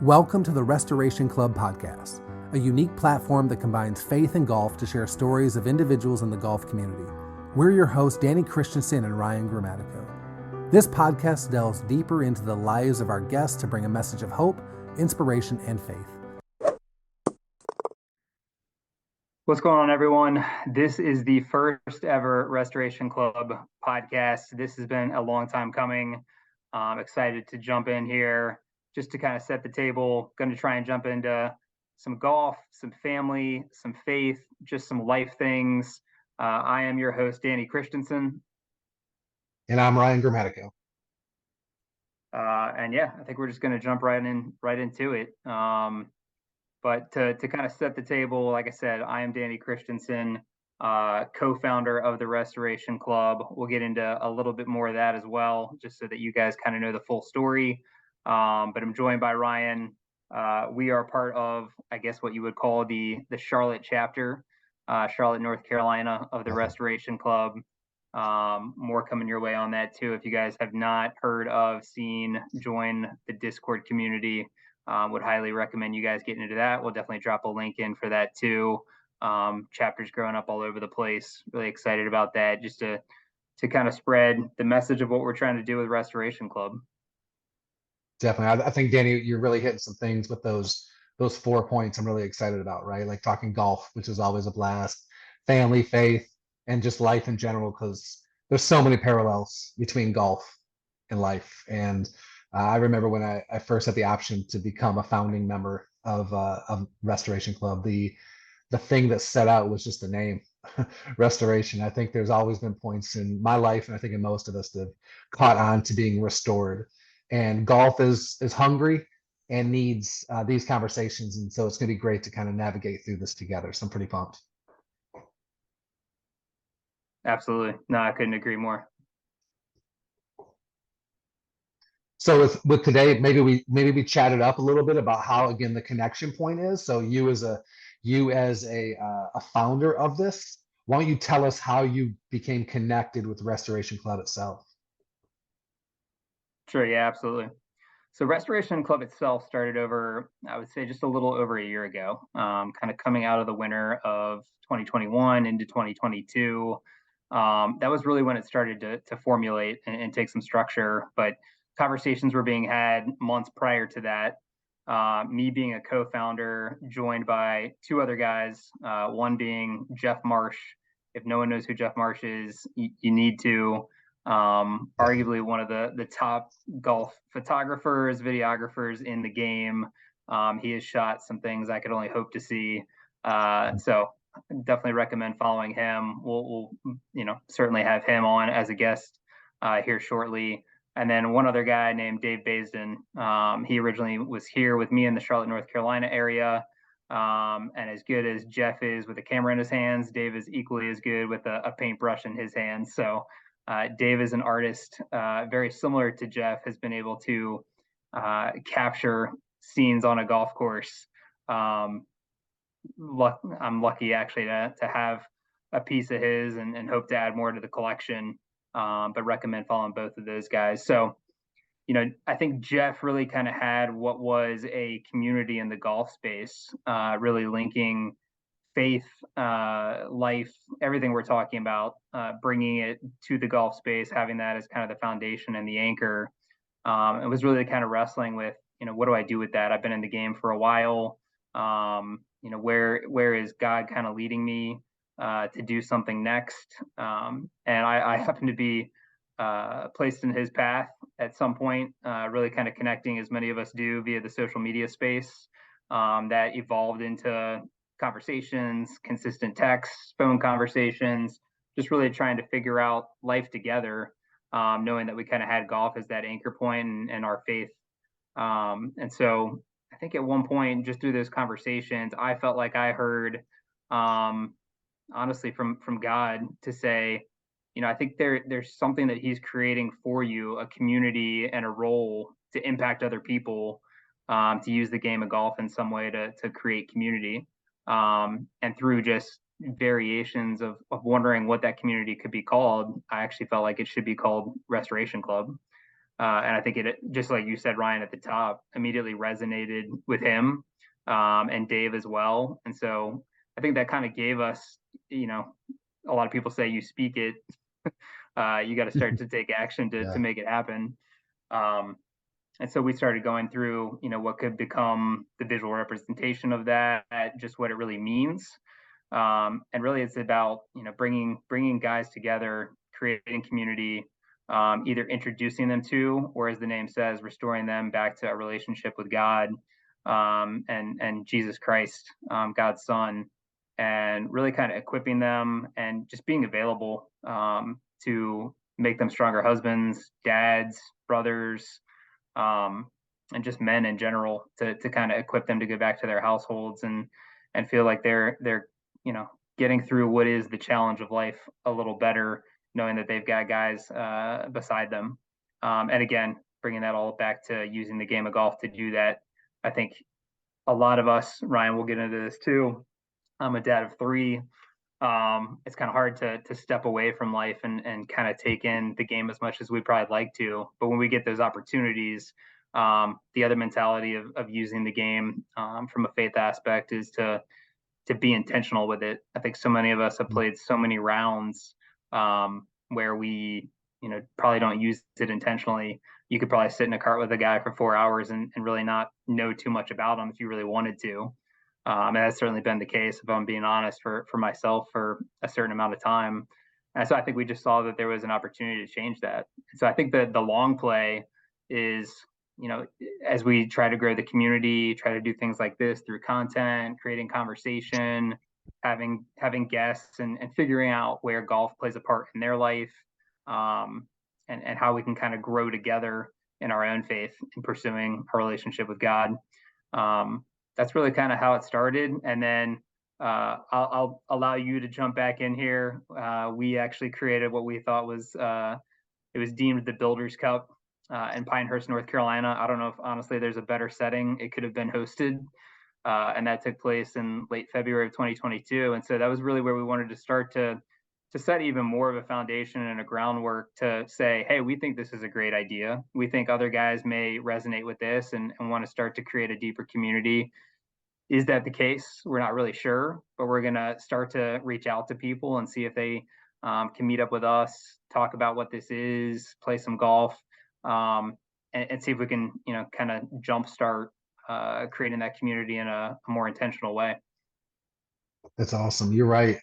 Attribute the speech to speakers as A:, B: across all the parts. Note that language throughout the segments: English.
A: Welcome to the Restoration Club podcast, a unique platform that combines faith and golf to share stories of individuals in the golf community. We're your hosts, Danny Christiansen and Ryan Grammatico. This podcast delves deeper into the lives of our guests to bring a message of hope, inspiration, and faith.
B: What's going on, everyone? This is the first ever Restoration Club podcast. This has been a long time coming. I'm excited to jump in here just to kind of set the table. Going to try and jump into some golf, some family, some faith, just some life things. I am your host, Danny Christiansen.
C: And I'm Ryan Grammatico.
B: And yeah, I think we're just going to jump right into it. But to kind of set the table, like I said, I am Danny Christiansen, co-founder of the Restoration Club. We'll get into a little bit more of that as well, just so that you guys kind of know the full story. But I'm joined by Ryan. We are part of, I guess, what you would call the Charlotte chapter, Charlotte, North Carolina, of the Restoration Club. More coming your way on that too. If you guys have not heard of, seen, join the Discord community. Would highly recommend you guys getting into that. We'll definitely drop a link in for that too. Chapters growing up all over the place. Really excited about that, just to kind of spread the message of what we're trying to do with Restoration Club.
C: Definitely. I think, Danny, you're really hitting some things with those 4 points I'm really excited about, right? Like talking golf, which is always a blast, family, faith, and just life in general, because there's so many parallels between golf and life. And I remember when I first had the option to become a founding member of Restoration Club, the thing that set out was just the name, Restoration. I think there's always been points in my life, and I think in most of us, that have caught on to being restored. And golf is hungry and needs these conversations. And so it's going to be great to kind of navigate through this together. So I'm pretty pumped.
B: Absolutely. No, I couldn't agree more.
C: So with today, maybe we chatted up a little bit about how, again, the connection point is. So you as a founder of this, why don't you tell us how you became connected with Restoration Club itself?
B: Sure. Yeah, absolutely. So Restoration Club itself started over, I would say, just a little over a year ago, kind of coming out of the winter of 2021 into 2022. That was really when it started to formulate and take some structure. But conversations were being had months prior to that. Me being a co-founder, joined by two other guys, one being Jeff Marsh. If no one knows who Jeff Marsh is, you need to. Arguably one of the top golf photographers, videographers in the game. He has shot some things I could only hope to see. So definitely recommend following him. We'll certainly have him on as a guest here shortly. And then one other guy named Dave Baisden. He originally was here with me in the Charlotte, North Carolina area. And as good as Jeff is with a camera in his hands, Dave is equally as good with a paintbrush in his hands. So Dave is an artist very similar to Jeff, has been able to capture scenes on a golf course. I'm lucky actually to have a piece of his and hope to add more to the collection, but recommend following both of those guys. So, I think Jeff really kind of had what was a community in the golf space, really linking faith, life, everything we're talking about, bringing it to the golf space, having that as kind of the foundation and the anchor. It was really kind of wrestling with, what do I do with that? I've been in the game for a while. Where is God kind of leading me to do something next? And I happen to be placed in his path at some point, really kind of connecting, as many of us do, via the social media space, that evolved into conversations, consistent texts, phone conversations, just really trying to figure out life together, knowing that we kind of had golf as that anchor point and our faith. And so I think at one point, just through those conversations, I felt like I heard, honestly, from God to say, I think there's something that he's creating for you, a community and a role to impact other people, to use the game of golf in some way to create community. And through just variations of wondering what that community could be called, I actually felt like it should be called Restoration Club. And I think it, just like you said, Ryan, at the top, immediately resonated with him, and Dave as well. And so I think that kind of gave us, a lot of people say you speak it, you got to start to take action to
C: Yeah.
B: to make it happen. Um, and so we started going through, what could become the visual representation of that, just what it really means. And really, it's about bringing guys together, creating community, either introducing them to, or as the name says, restoring them back to a relationship with God, and Jesus Christ, God's Son, and really kind of equipping them and just being available, to make them stronger husbands, dads, brothers, um, and just men in general, to kind of equip them to go back to their households and feel like they're getting through what is the challenge of life a little better, knowing that they've got guys beside them. And again, bringing that all back to using the game of golf to do that. I think a lot of us, Ryan, we'll get into this too. I'm a dad of three. It's kind of hard to step away from life and kind of take in the game as much as we'd probably like to. But when we get those opportunities, the other mentality of using the game, from a faith aspect, is to be intentional with it. I think so many of us have played so many rounds, where we, probably don't use it intentionally. You could probably sit in a cart with a guy for 4 hours and really not know too much about him if you really wanted to. And that's certainly been the case, if I'm being honest, for myself for a certain amount of time. And so I think we just saw that there was an opportunity to change that. So I think that the long play is, as we try to grow the community, try to do things like this through content, creating conversation, having guests, and figuring out where golf plays a part in their life, and how we can kind of grow together in our own faith in pursuing our relationship with God. That's really kind of how it started. And then I'll allow you to jump back in here. We actually created what we thought was, it was deemed the Builders Cup, in Pinehurst, North Carolina. I don't know if honestly there's a better setting it could have been hosted. And that took place in late February of 2022. And so that was really where we wanted to start to set even more of a foundation and a groundwork to say, hey, we think this is a great idea. We think other guys may resonate with this and want to start to create a deeper community. Is that the case? We're not really sure, but we're going to start to reach out to people and see if they, can meet up with us, talk about what this is, play some golf, and see if we can, kind of jumpstart, creating that community in a more intentional way.
C: That's awesome. You're right.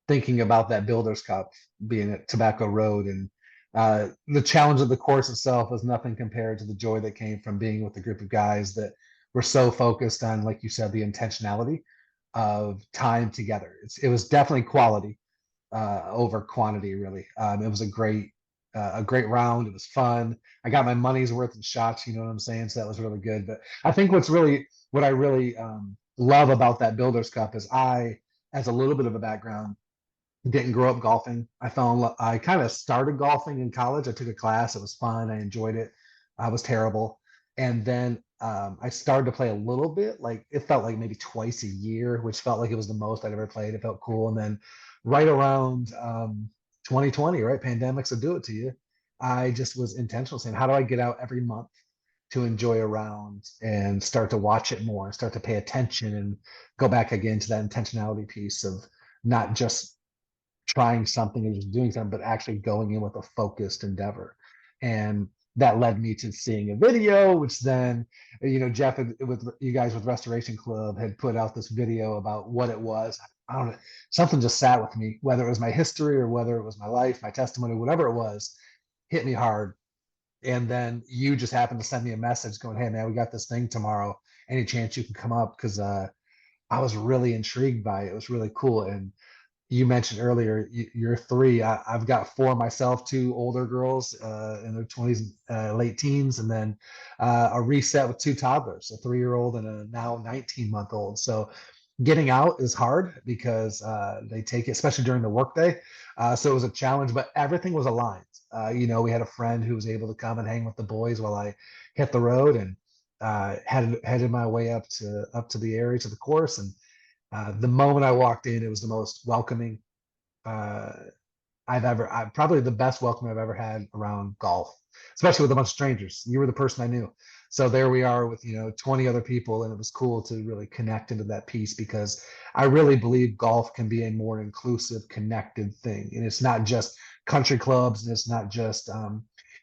C: Thinking about that Builders Cup being at Tobacco Road, and the challenge of the course itself was nothing compared to the joy that came from being with a group of guys that were so focused on, like you said, the intentionality of time together. It was definitely quality over quantity, really. It was a great round. It was fun. I got my money's worth in shots, you know what I'm saying? So that was really good. But I think what I really love about that Builders Cup is, as a little bit of a background, didn't grow up golfing. I kind of started golfing in college. I took a class. It was fun. I enjoyed it. I was terrible. And then I started to play a little bit. Like, it felt like maybe twice a year, which felt like it was the most I'd ever played. It felt cool. And then right around 2020, right? Pandemics will do it to you. I just was intentional, saying, how do I get out every month to enjoy a round and start to watch it more, start to pay attention, and go back again to that intentionality piece of not just trying something or just doing something, but actually going in with a focused endeavor. And that led me to seeing a video, which then, Jeff, with you guys with Restoration Club, had put out this video about what it was. I don't know, something just sat with me, whether it was my history or whether it was my life, my testimony, whatever it was, hit me hard. And then you just happened to send me a message going, hey man, we got this thing tomorrow. Any chance you can come up? Because I was really intrigued by it. It was really cool. And you mentioned earlier, you're three. I've got four myself, two older girls in their 20s, late teens, and then a reset with two toddlers, a 3-year-old and a now 19-month-old. So getting out is hard because they take it, especially during the workday. So it was a challenge, but everything was aligned. We had a friend who was able to come and hang with the boys while I hit the road, and headed my way up to the area, to the course. And the moment I walked in, it was the most welcoming probably the best welcome I've ever had around golf. especially with a bunch of strangers. You were the person I knew. So there we are with, 20 other people. And it was cool to really connect into that piece, because I really believe golf can be a more inclusive, connected thing. And it's not just country clubs, and it's not just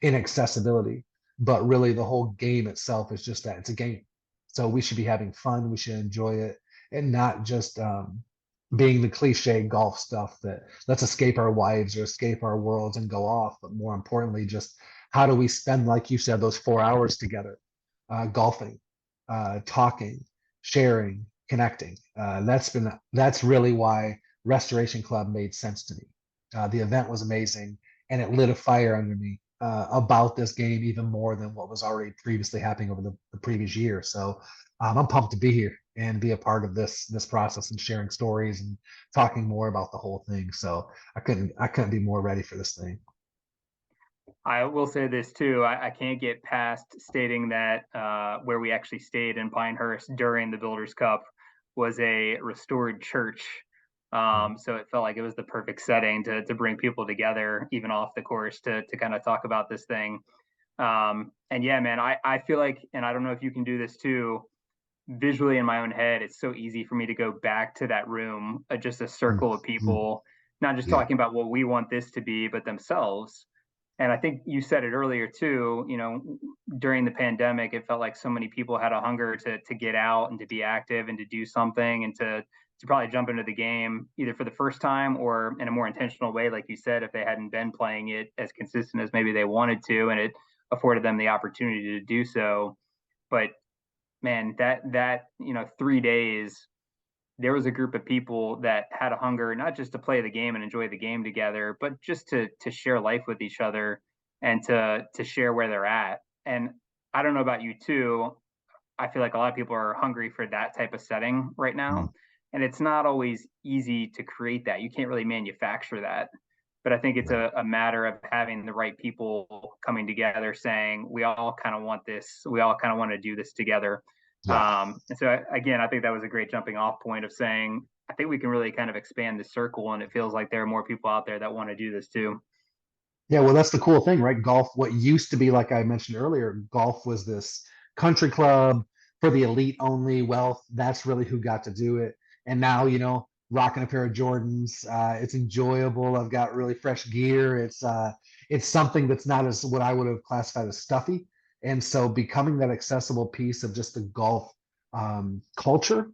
C: inaccessibility, but really the whole game itself is just that it's a game. So we should be having fun. We should enjoy it, and not just being the cliche golf stuff that let's escape our wives or escape our worlds and go off. But more importantly, just how do we spend, like you said, those 4 hours together, golfing, talking, sharing, connecting. That's really why Restoration Club made sense to me. The event was amazing, and it lit a fire under me about this game even more than what was already previously happening over the previous year. So I'm pumped to be here and be a part of this process and sharing stories and talking more about the whole thing. So I couldn't be more ready for this thing.
B: I will say this too. I can't get past stating that where we actually stayed in Pinehurst during the Builders Cup was a restored church. So it felt like it was the perfect setting to bring people together, even off the course, to kind of talk about this thing. And yeah, man, I feel like, and I don't know if you can do this too, visually in my own head, it's so easy for me to go back to that room, just a circle of people, not just
C: Yeah.
B: talking about what we want this to be, but themselves. And I think you said it earlier too, during the pandemic, it felt like so many people had a hunger to get out and to be active and to do something, and to probably jump into the game either for the first time or in a more intentional way, like you said, if they hadn't been playing it as consistent as maybe they wanted to, and it afforded them the opportunity to do so. But man, that 3 days, there was a group of people that had a hunger not just to play the game and enjoy the game together, but just to share life with each other, and to share where they're at. And I don't know about you too. I feel like a lot of people are hungry for that type of setting right now. And it's not always easy to create that. You can't really manufacture that. But I think it's a matter of having the right people coming together saying, we all kind of want this. We all kind of want to do this together. And so again, I think that was a great jumping off point of saying, I think we can really kind of expand the circle, and it feels like there are more people out there that want to do this too.
C: Yeah, well, that's the cool thing, right? Golf, what used to be, like I mentioned earlier, golf was this country club for the elite only. Well, that's really who got to do it. And now, rocking a pair of Jordans, it's enjoyable. I've got really fresh gear. It's something that's not as what I would have classified as stuffy. And so becoming that accessible piece of just the golf culture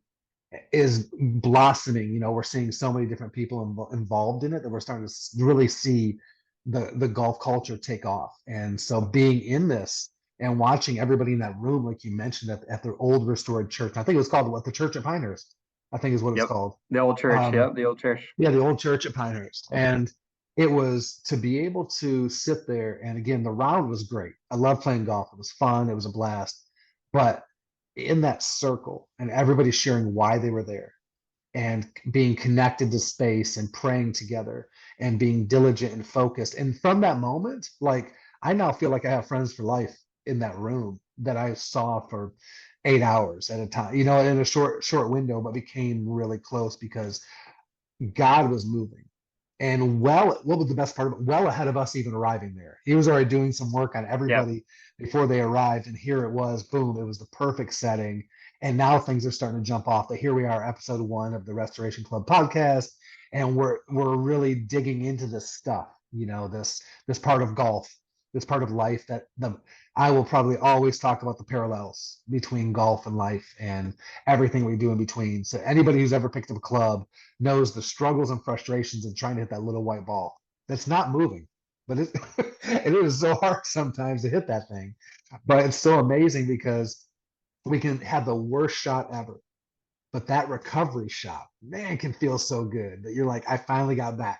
C: is blossoming. We're seeing so many different people involved in it that we're starting to really see the golf culture take off. And so being in this and watching everybody in that room, like you mentioned, at the old restored church, I think it was called the Church at Pinehurst, I think is what it's
B: Yep.
C: called.
B: The old church. Yep. The old church.
C: Yeah, the old church at Pinehurst. And it was to be able to sit there. And again, the round was great. I love playing golf. It was fun. It was a blast. But in that circle and everybody sharing why they were there, and being connected to space and praying together and being diligent and focused. And from that moment, like, I now feel like I have friends for life in that room that I saw for 8 hours at a time, in a short window, but became really close because God was moving. And what was the best part of it? Well ahead of us even arriving there. He was already doing some work on everybody before they arrived. And here it was, boom, it was the perfect setting. And now things are starting to jump off. That here we are, episode 1 of the Restoration Club podcast. And we're really digging into this stuff, this part of golf, this part of life that I will probably always talk about the parallels between golf and life and everything we do in between. So anybody who's ever picked up a club knows the struggles and frustrations of trying to hit that little white ball that's not moving, but it is so hard sometimes to hit that thing. But it's so amazing because we can have the worst shot ever, but that recovery shot, man, can feel so good that you're like, I finally got back.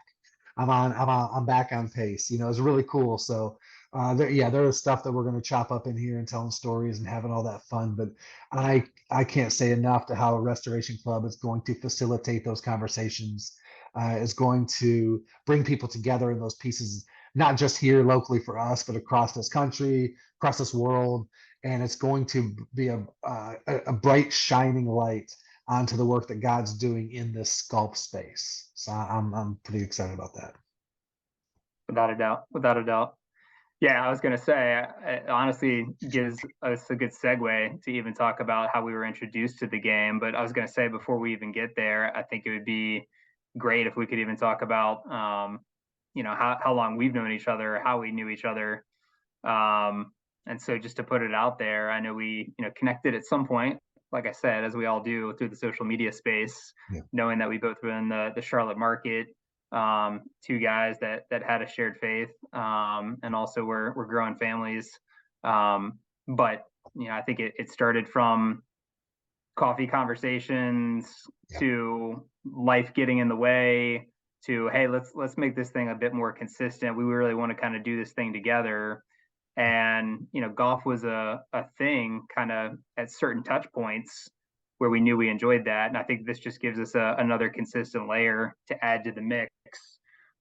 C: I'm back on pace. It's really cool. So there is stuff that we're going to chop up in here and telling stories and having all that fun. But I can't say enough to how Restoration Club is going to facilitate those conversations, is going to bring people together in those pieces, not just here locally for us, but across this country, across this world. And it's going to be a bright, shining light onto the work that God's doing in this golf space. So I'm pretty excited about that.
B: Without a doubt. Without a doubt. Yeah, I was going to say, it honestly gives us a good segue to even talk about how we were introduced to the game. But I was going to say, before we even get there, I think it would be great if we could even talk about, how long we've known each other, how we knew each other. And so just to put it out there, I know we, connected at some point, like I said, as we all do through the social media space,
C: Yeah.
B: knowing that we both were in the Charlotte market, two guys that had a shared faith, and also we're growing families. But I think it started from coffee conversations
C: Yeah.
B: to life getting in the way to, hey, let's make this thing a bit more consistent. We really want to kind of do this thing together. And golf was a thing kind of at certain touch points where we knew we enjoyed that. And I think this just gives us another consistent layer to add to the mix.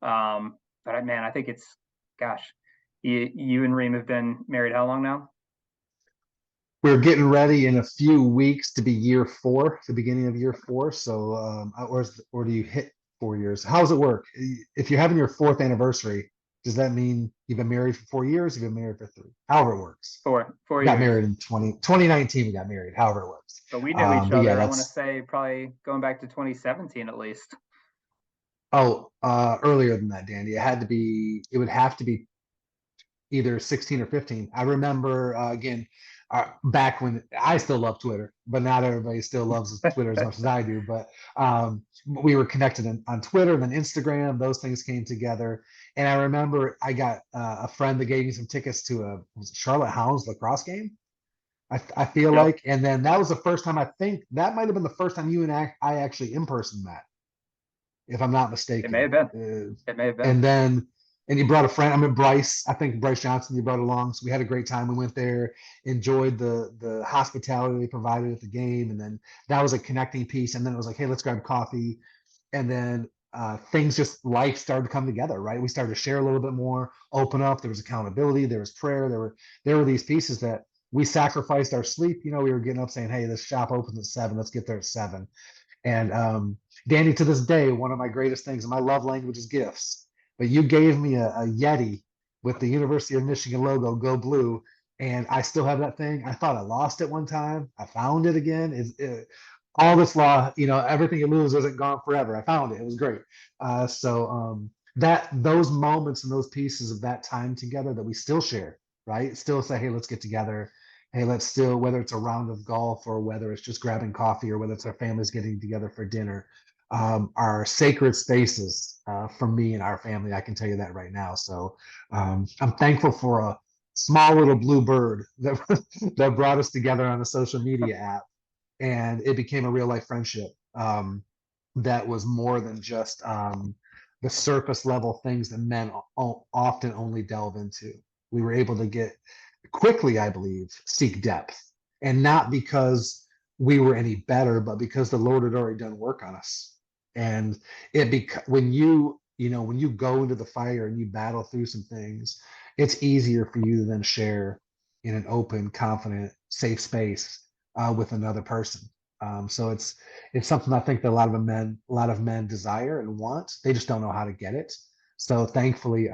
B: But man, I think gosh, you and Reem have been married how long now?
C: We're getting ready in a few weeks to be year 4, the beginning of year 4. So, or do you hit 4 years? How does it work? If you're having your 4th anniversary, does that mean you've been married for 4 years? You've been married for 3? However it works.
B: Four
C: We got
B: years.
C: married in 2019. We got married. However it works.
B: But we knew each
C: But yeah,
B: other, I want to
C: that's
B: say, probably going back to 2017 at least.
C: earlier than that, Danny. It would have to be either 16 or 15. I remember again back when I still love Twitter, but not everybody still loves Twitter as much as I do. But we were connected on Twitter and then Instagram. Those things came together, and I remember I got a friend that gave me some tickets to was it Charlotte Hounds lacrosse game. I feel
B: Yep.
C: like, and then that was the first time. I think that might have been the first time you and I actually in person met, if I'm not
B: It may
C: mistaken.
B: have been. It may have been.
C: And then and you brought a friend. I mean Bryce. I think Bryce Johnson. You brought along, so we had a great time. We went there, enjoyed the hospitality they provided at the game, and then that was a connecting piece. And then it was like, hey, let's grab coffee. And then things just life started to come together, right? We started to share a little bit more, open up. There was accountability. There was prayer. There were these pieces that we sacrificed our sleep. We were getting up saying, hey, this shop opens at 7. Let's get there at 7. And Danny, to this day, one of my greatest things, and my love language is gifts. But you gave me a Yeti with the University of Michigan logo, Go Blue, and I still have that thing. I thought I lost it one time. I found it again. All this law, everything you lose isn't gone forever. I found it. It was great. That those moments and those pieces of that time together that we still share, right? Still say, hey, let's get together. Hey, let's still, whether it's a round of golf or whether it's just grabbing coffee or whether it's our families getting together for dinner, are sacred spaces for me and our family. I can tell you that right now. So I'm thankful for a small little blue bird that that brought us together on a social media app, and it became a real life friendship that was more than just the surface level things that men often only delve into. We were able to get quickly, I believe, seek depth, and not because we were any better, but because the Lord had already done work on us. And when you go into the fire and you battle through some things, it's easier for you to then share in an open, confident, safe space with another person. So it's something I think that a lot of men desire and want. They just don't know how to get it. So thankfully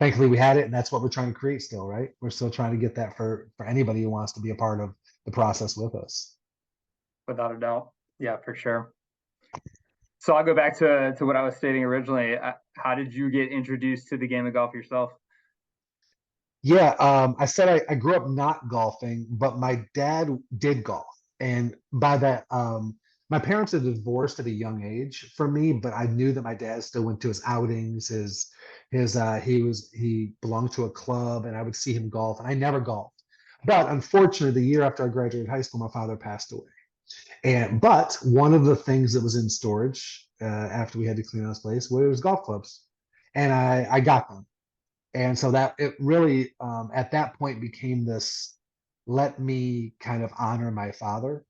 C: we had it, and that's what we're trying to create still, right? We're still trying to get that for anybody who wants to be a part of the process with us.
B: Without a doubt. Yeah, for sure. So I'll go back to what I was stating originally. How did you get introduced to the game of golf yourself?
C: Yeah, I said I grew up not golfing, but my dad did golf. And by that, my parents had divorced at a young age for me, but I knew that my dad still went to his outings, he belonged to a club, and I would see him golf, and I never golfed. But unfortunately, the year after I graduated high school, my father passed away. But one of the things that was in storage after we had to clean out his place was golf clubs, and I got them. And so that it really at that point became this, let me kind of honor my father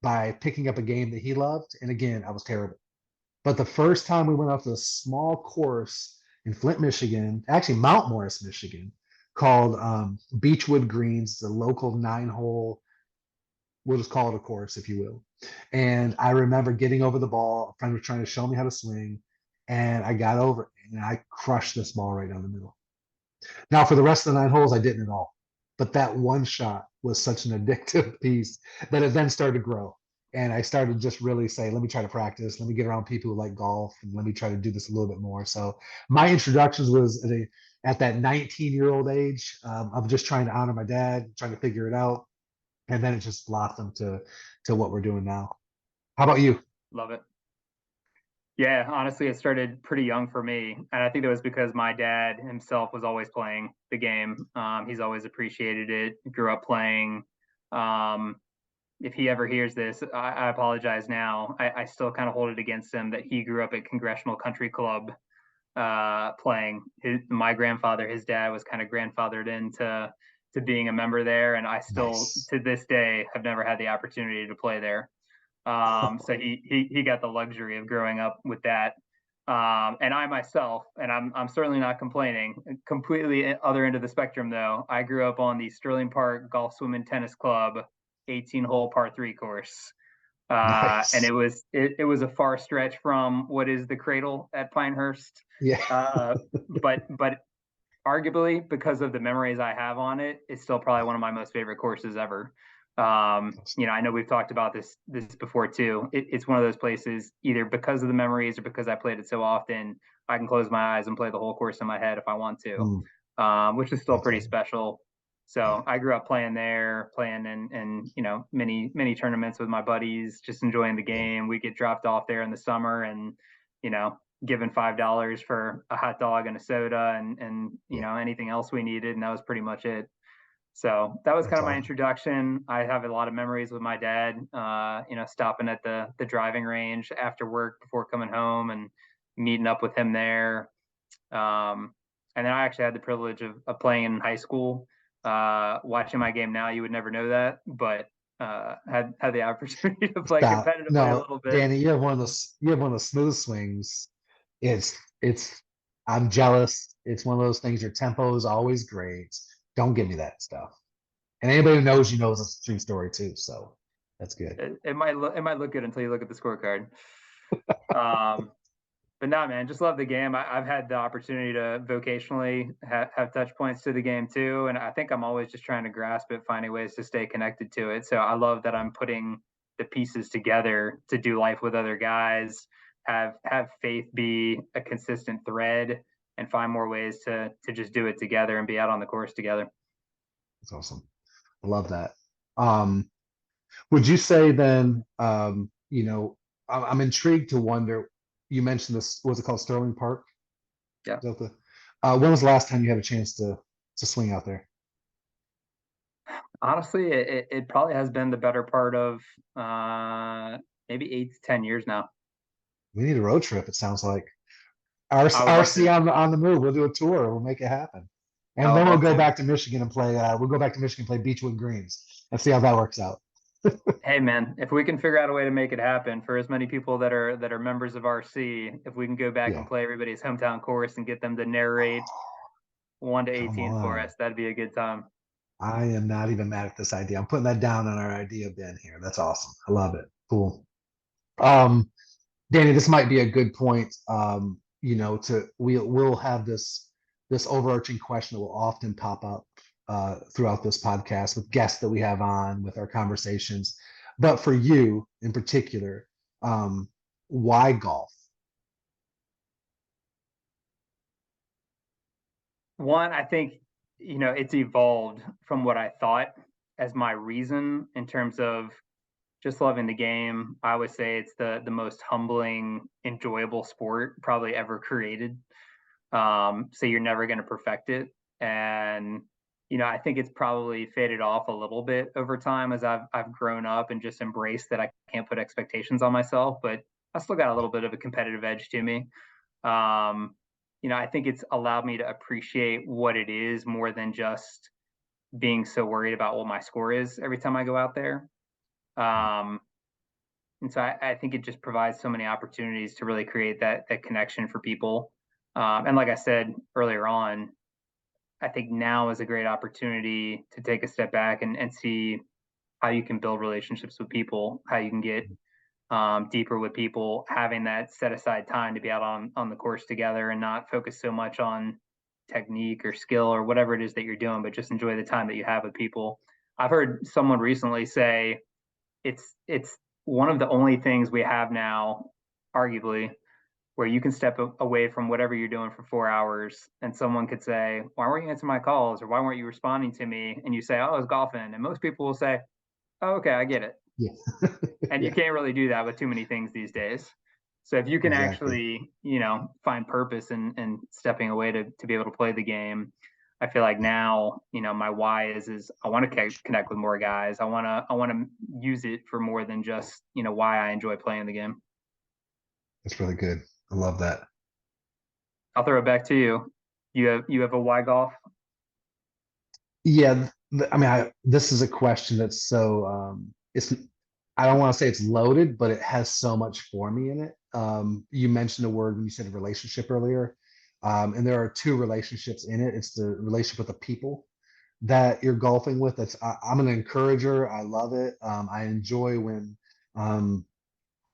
C: by picking up a game that he loved. And again, I was terrible. But the first time we went out to a small course in Flint, Michigan, actually Mount Morris, Michigan, called Beechwood Greens, the local 9-hole, we'll just call it a course, if you will. And I remember getting over the ball. A friend was trying to show me how to swing, and I got over it, and I crushed this ball right down the middle. Now, for the rest of the 9 holes, I didn't at all. But that one shot was such an addictive piece that it then started to grow. And I started just really say, let me try to practice. Let me get around people who like golf, and let me try to do this a little bit more. So my introductions was at that 19-year-old age of just trying to honor my dad, trying to figure it out. And then it just blossomed to what we're doing now. How about you?
B: Love it. Yeah, honestly, it started pretty young for me, and I think that was because my dad himself was always playing the game. He's always appreciated it. Grew up playing. Um, if he ever hears this, I apologize now. I still kind of hold it against him that he grew up at Congressional Country Club playing. My grandfather, his dad, was kind of grandfathered into being a member there, and I still,
C: Nice.
B: to this day, have never had the opportunity to play there. So he got the luxury of growing up with that. And I myself, and I'm certainly not complaining. Completely other end of the spectrum, though. I grew up on the Sterling Park Golf Swim and Tennis Club 18-hole par 3 course, and
C: Nice.
B: it was a far stretch from what is the Cradle at Pinehurst.
C: Yeah.
B: But arguably, because of the memories I have on it, it's still probably one of my most favorite courses ever. I know we've talked about this before too. It's one of those places, either because of the memories or because I played it so often, I can close my eyes and play the whole course in my head if I want to,
C: Mm,
B: which is still
C: that's
B: pretty
C: awesome.
B: special.
C: Yeah.
B: So I grew up playing there, playing in many tournaments with my buddies, just enjoying the
C: Yeah.
B: game. We get dropped off there in the summer, and you know given $5 for a hot dog and a soda, and
C: Yeah.
B: anything else we needed, and that was pretty much it. So that was kind
C: That's
B: of my
C: awesome.
B: introduction. I have a lot of memories with my dad, stopping at the driving range after work before coming home and meeting up with him there. Um, and then I actually had the privilege of playing in high school. Watching my game now, you would never know that, but had the opportunity to play
C: Stop.
B: competitively a
C: No,
B: little bit.
C: Danny, you have one of those smooth swings. It's I'm jealous. It's one of those things, your tempo is always great. Don't give me that stuff. And anybody who knows you knows it's a true story too. So that's good.
B: It might look good until you look at the scorecard. Um, but no, man, just love the game. I've had the opportunity to vocationally have touch points to the game too, and I think I'm always just trying to grasp it, finding ways to stay connected to it. So I love that I'm putting the pieces together to do life with other guys, have faith be a consistent thread, and find more ways to just do it together and be out on the course together.
C: That's awesome. I love that. Um, would you say then, I'm intrigued to wonder, you mentioned this, what was it called, Sterling Park?
B: Yeah.
C: Is that when was the last time you had a chance to swing out there?
B: Honestly, it probably has been the better part of maybe 8 to 10 years now.
C: We need a road trip, it sounds like. RC,
B: I would love to.
C: on the move. We'll do a tour. We'll make it happen.
B: I
C: And
B: would
C: then we'll
B: love
C: go
B: to.
C: back to Michigan and play. We'll go back to Michigan and play Beechwood Greens and see how that works out.
B: Hey man, if we can figure out a way to make it happen for as many people that are members of RC, if we can go back and
C: Yeah.
B: play everybody's hometown course and get them to narrate 1 to
C: Come
B: 18 for
C: on.
B: us, that'd be a good time.
C: I am not even mad at this idea. I'm putting that down on our idea bin here. That's awesome. I love it. Cool. Um, Danny, this might be a good point. We'll have this overarching question that will often pop up throughout this podcast with guests that we have on with our conversations. But for you in particular, why golf?
B: One, I think, it's evolved from what I thought as my reason in terms of just loving the game. I would say it's the most humbling, enjoyable sport probably ever created. So you're never going to perfect it. And, I think it's probably faded off a little bit over time as I've grown up and just embraced that I can't put expectations on myself, but I still got a little bit of a competitive edge to me. Um, I think it's allowed me to appreciate what it is more than just being so worried about what my score is every time I go out there. Um, and so I think it just provides so many opportunities to really create that connection for people. And like I said earlier on, I think now is a great opportunity to take a step back and see how you can build relationships with people, how you can get deeper with people, having that set aside time to be out on the course together and not focus so much on technique or skill or whatever it is that you're doing, but just enjoy the time that you have with people. I've heard someone recently say it's one of the only things we have now, arguably, where you can step away from whatever you're doing for 4 hours and someone could say, why weren't you answering my calls? Or why weren't you responding to me? And you say, oh, I was golfing. And most people will say, oh, okay, I get it.
C: Yeah.
B: And you
C: Yeah,
B: can't really do that with too many things these days. So if you can
C: exactly.
B: actually, find purpose in stepping away to be able to play the game, I feel like now, my why is I want to connect with more guys. I want to use it for more than just, why I enjoy playing the game.
C: That's really good. I love that.
B: I'll throw it back to you. You have a why golf?
C: Yeah, I mean, this is a question that's so it's I don't want to say it's loaded, but it has so much for me in it. You mentioned a word when you said relationship earlier, and there are two relationships in it. It's the relationship with the people that you're golfing with. I'm an encourager. I love it. I enjoy when um,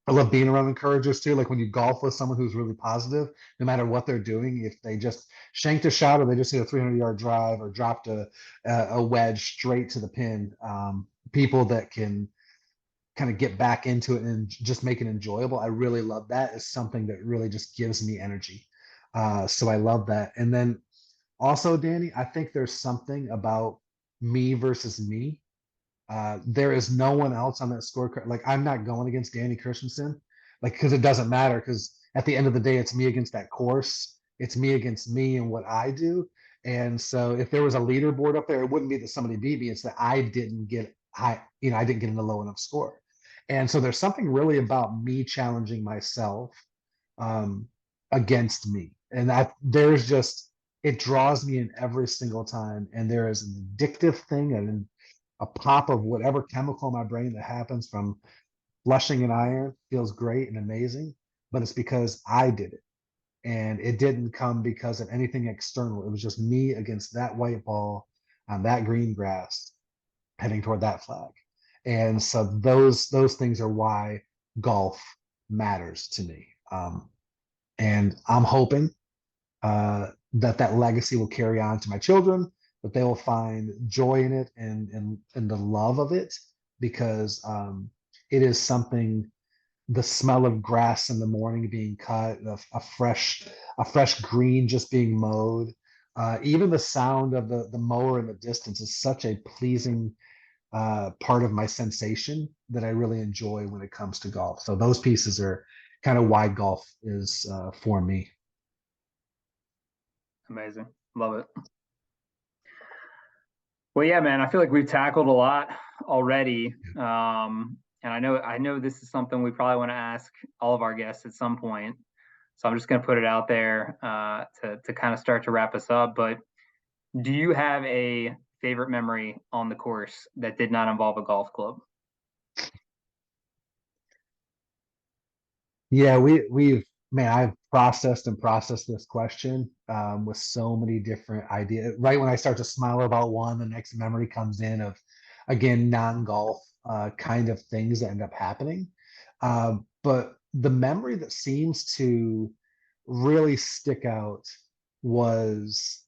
C: I love being around encouragers too. Like when you golf with someone who's really positive, no matter what they're doing, if they just shanked a shot or they just hit a 300-yard drive or dropped a wedge straight to the pin, people that can kind of get back into it and just make it enjoyable. I really love that. It's something that really just gives me energy. So I love that. And then also, Danny, I think there's something about me versus me. There is no one else on that scorecard. Like I'm not going against Danny Christensen, like because it doesn't matter. Because at the end of the day, it's me against that course. It's me against me and what I do. And so if there was a leaderboard up there, it wouldn't be that somebody beat me. It's that I didn't get high. I didn't get in a low enough score. And so there's something really about me challenging myself um, against me, and that there's just it draws me in every single time. And there is an addictive thing and a pop of whatever chemical in my brain that happens from flushing an iron feels great and amazing, but it's because I did it. And it didn't come because of anything external. It was just me against that white ball on that green grass heading toward that flag. And so those things are why golf matters to me. And I'm hoping that legacy will carry on to my children, that they will find joy in it and the love of it, because it is something. The smell of grass in the morning being cut, a fresh green just being mowed, even the sound of the mower in the distance is such a pleasing part of my sensation that I really enjoy when it comes to golf. So those pieces are kind of why golf is for me.
B: Amazing. Love it. Well, yeah, man, I feel like we've tackled a lot already. And I know this is something we probably want to ask all of our guests at some point. So I'm just going to put it out there to kind of start to wrap us up. But do you have a favorite memory on the course that did not involve a golf club?
C: Yeah, we've man, I've processed and processed this question with so many different ideas. Right when I start to smile about one, the next memory comes in of again non-golf kind of things that end up happening. But the memory that seems to really stick out was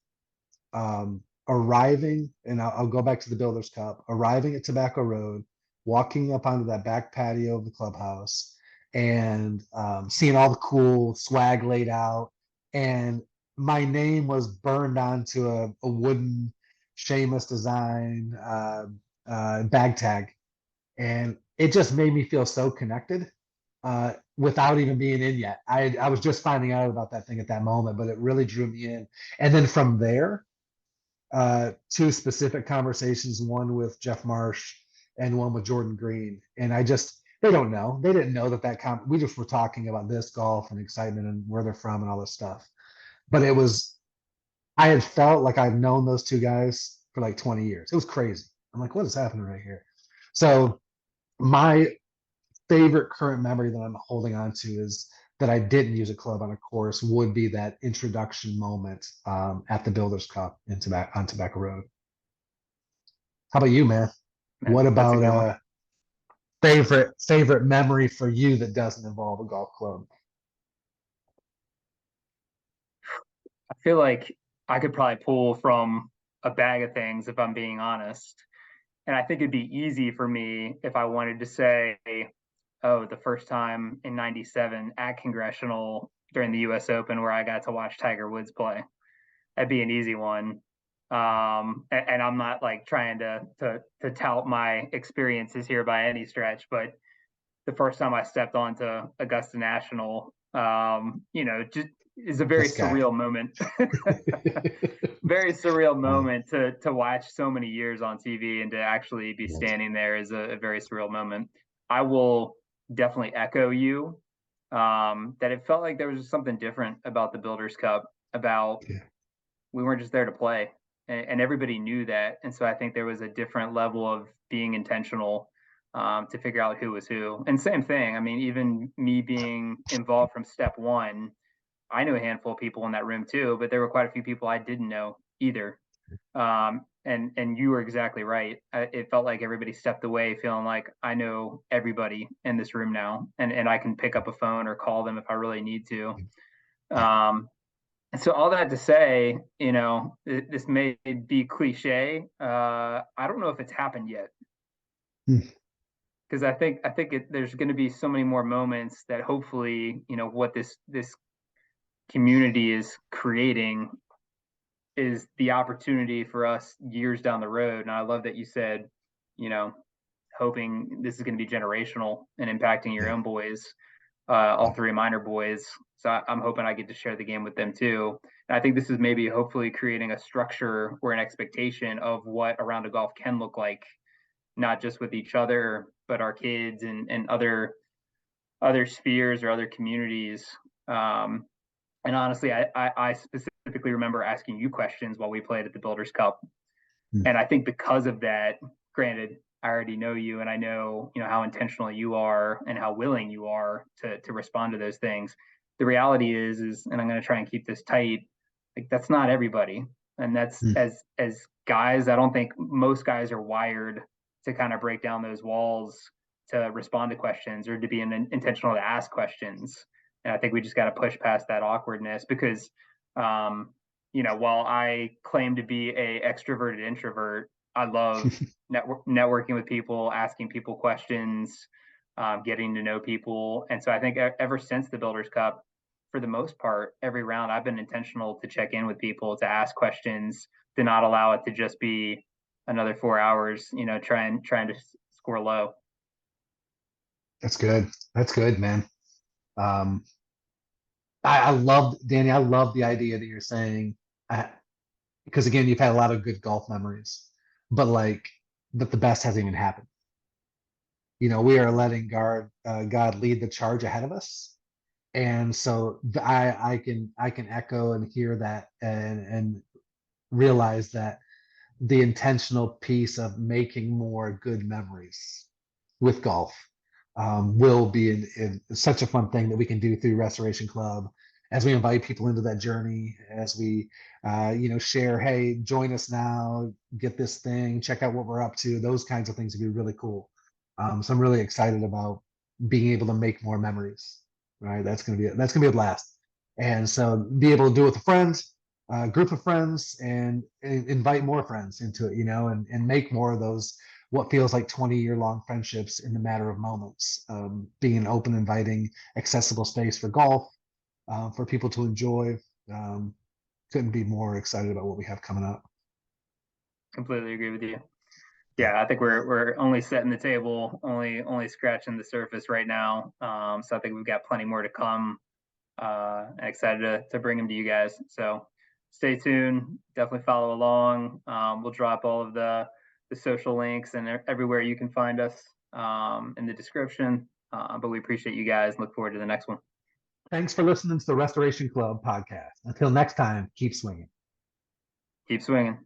C: arriving, and I'll go back to the Builders Cup, arriving at Tobacco Road, walking up onto that back patio of the clubhouse, and seeing all the cool swag laid out. And my name was burned onto a wooden Seamus design bag tag. And it just made me feel so connected without even being in yet. I was just finding out about that thing at that moment, but it really drew me in. And then from there, two specific conversations, one with Jeff Marsh and one with Jordan Green. And they don't know. They didn't know we just were talking about this golf and excitement and where they're from and all this stuff. But I had felt like I've known those two guys for like 20 years. It was crazy. I'm like, what is happening right here? So my favorite current memory that I'm holding on to is that I didn't use a club on a course would be that introduction moment at the Builders Cup on Tobacco Road. How about you, man? What
B: Man, that's a
C: about
B: good one.
C: favorite memory for you that doesn't involve a golf club?
B: I feel like I could probably pull from a bag of things if I'm being honest. And I think it'd be easy for me if I wanted to say, oh, the first time in 97 at Congressional during the US Open where I got to watch Tiger Woods play. That'd be an easy one. And I'm not like trying to tout my experiences here by any stretch, but the first time I stepped onto Augusta National, just is a very surreal moment. Very surreal moment to watch so many years on TV and to actually be standing there is a very surreal moment. I will definitely echo you that it felt like there was just something different about the Builders Cup, about we weren't just there to play, and everybody knew that. And so I think there was a different level of being intentional to figure out who was who. And same thing, I mean, even me being involved from step one, I knew a handful of people in that room too, but there were quite a few people I didn't know either. And you were exactly right. It felt like everybody stepped away feeling like I know everybody in this room now, and I can pick up a phone or call them if I really need to. So all that to say, this may be cliche. I don't know if it's happened yet. Because I think there's going to be so many more moments that hopefully, what this community is creating is the opportunity for us years down the road. And I love that you said, hoping this is going to be generational and impacting your own boys, all three minor boys. So I'm hoping I get to share the game with them too. And I think this is maybe hopefully creating a structure or an expectation of what a round of golf can look like, not just with each other, but our kids and other spheres or other communities. And honestly, I specifically remember asking you questions while we played at the Builders Cup. And I think because of that, granted, I already know you and I know, how intentional you are and how willing you are to respond to those things. The reality is, and I'm going to try and keep this tight, like that's not everybody. And that's as guys, I don't think most guys are wired to kind of break down those walls to respond to questions or to be intentional to ask questions. And I think we just got to push past that awkwardness because, while I claim to be a extroverted introvert, I love networking with people, asking people questions, getting to know people. And so I think ever since the Builders Cup, for the most part, every round I've been intentional to check in with people, to ask questions, to not allow it to just be another 4 hours, trying to score low.
C: That's good, man. I love, Danny, I love the idea that you're saying, because again, you've had a lot of good golf memories, but like that the best hasn't even happened. We are letting God lead the charge ahead of us. And so I can echo and hear that and realize that the intentional piece of making more good memories with golf will be in such a fun thing that we can do through Restoration Club as we invite people into that journey, as we share, hey, join us now, get this thing, check out what we're up to. Those kinds of things would be really cool. So I'm really excited about being able to make more memories. Right, that's gonna be a blast. And so be able to do it with a friend, a group of friends, and invite more friends into it, and make more of those what feels like 20-year-long friendships in the matter of moments. Being an open, inviting, accessible space for golf, for people to enjoy. Couldn't be more excited about what we have coming up.
B: Completely agree with you. Yeah, I think we're only setting the table, only scratching the surface right now. So I think we've got plenty more to come. And excited to bring them to you guys. So stay tuned. Definitely follow along. We'll drop all of the social links and everywhere you can find us in the description. But we appreciate you guys. Look forward to the next one.
C: Thanks for listening to the Restoration Club podcast. Until next time, keep swinging.
B: Keep swinging.